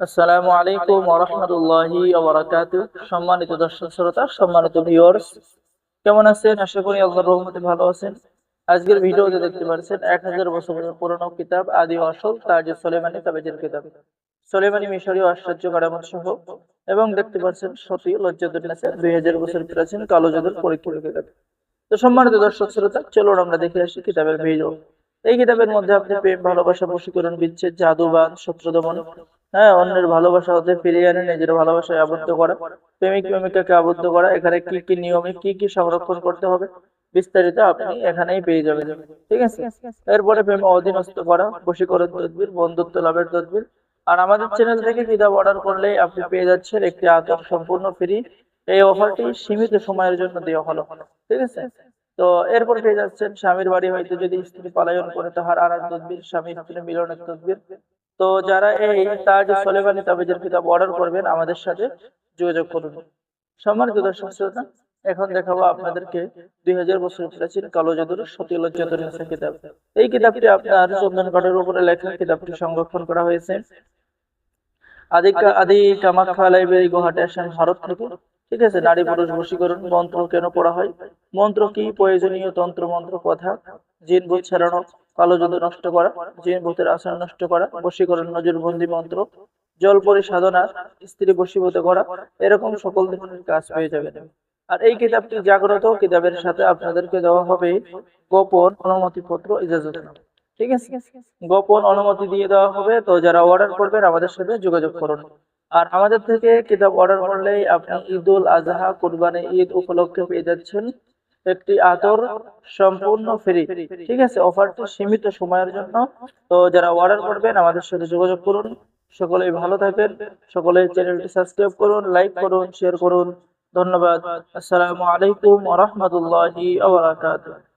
আসসালামু আলাইকুম ওয়া রাহমাতুল্লাহি ওয়া বারাকাতুহু। সম্মানিত দর্শক শ্রোতা, সম্মানিত ভিউয়ার্স, কেমন আছেন? আশা করি আল্লাহর রহমতে ভালো আছেন। আজকের ভিডিওতে দেখতে পাচ্ছেন 1000 বছরের পুরনো কিতাব আদি ও আসল তাজ সুলেমানি তাবিজের কিতাব, সুলেমানি মিশরীয় আশ্চর্য কারামত সহ, এবং দেখতে পাচ্ছেন সতী লজ্জাতুন নেসা 2000 বছর প্রাচীন কালো জাদুর পরীক্ষিত কিতাব। তো সম্মানিত দর্শক শ্রোতা, চলুন আমরা দেখে আসি কিতাবের ভিডিও। এই কিতাবের মধ্যে আপনি প্রেম, ভালোবাসা, বশীকরণ, বিচ্ছেদ, জাদুবান, শত্রু দমন, হ্যাঁ, অন্যের ভালোবাসা হতে ফিরিয়ে আনে নিজের ভালোবাসায় আবদ্ধ করা, প্রেমিক প্রেমিকাকে আবদ্ধ করা, এখানে কি কি নিয়মে কি কি সংরক্ষণ করতে হবে বিস্তারিত আপনি এখানেই পেয়ে যাবেন। ঠিক আছে। এরপরে প্রেম অধীনস্থ করা, বশীকরণ তদবির, বন্ধুত্ব লাভের তদবির। আর আমাদের চ্যানেল থেকে কিতাব অর্ডার করলেই আপনি পেয়ে যাচ্ছেন একটি আতর সম্পূর্ণ ফ্রি। এই অফারটি সীমিত সময়ের জন্য দেওয়া হলো। ঠিক আছে। তো এরপর পেয়ে যাচ্ছেন স্বামীর বাড়ি হইতে যদি স্ত্রী পলায়ন করে তাহার আনার তদবির, স্বামী স্ত্রী মিলনের তদবির। তো যারা এই তাজ সুলেমানি তাবিজের কিতাব অর্ডার করবেন আমাদের সাথে যোগাযোগ করুন। সম্মানিত দর্শক শ্রোতা, এখন দেখাবো আপনাদেরকে 2000 বছর প্রাচীন কালো জাদুর সতী লজ্জাতুন নেসা কিতাব। এই কিতাবটি আপনার চন্দন কাঠের উপরে লেখা। কিতাবটি সংরক্ষণ করা হয়েছে আদি কামাখ্যা লাইব্রেরি, গুয়াহাটি, আসাম, ভারত থেকে। ঠিক আছে। নারী পুরুষ বশীকরণ, মন্ত্র কেন পড়া হয়, মন্ত্র কি, প্রয়োজনীয় তন্ত্র মন্ত্র কথা, জিন ভূত ছাড়ানো, কালো জাদু নষ্ট করা, জিন ভূতের আচরণ নষ্ট করা, বশীকরণ, নজরবন্দি মন্ত্র, জলপরি সাধনা, স্ত্রী বশীভূত করা, এরকম সকল ধরনের কাজ পেয়ে যাবেন। আর এই কিতাবটি জাগ্রত কিতাবের সাথে আপনাদেরকে দেওয়া হবে গোপন অনুমতিপত্র, ইজাজতনামা। ঠিক আছে। গোপন অনুমতি দিয়ে দেওয়া হবে। তো যারা অর্ডার করবেন আমাদের সাথে যোগাযোগ করুন। আর আমাদের থেকে কিতাব অর্ডার করলেই আপনি ঈদুল আজহা, কুরবানি ঈদ উপলক্ষে পেয়ে যাচ্ছেন একটি আতর সম্পূর্ণ ফ্রি। ঠিক আছে। অফারটি সীমিত সময়ের জন্য। তো যারা অর্ডার করবেন আমাদের সাথে যোগাযোগ করুন। সকলেই ভালো থাকবেন। সকলেই চ্যানেলটি সাবস্ক্রাইব করুন, লাইক করুন, শেয়ার করুন। ধন্যবাদ। আসসালামু আলাইকুম ওয়া রাহমাতুল্লাহি ওয়া বারাকাতুহু।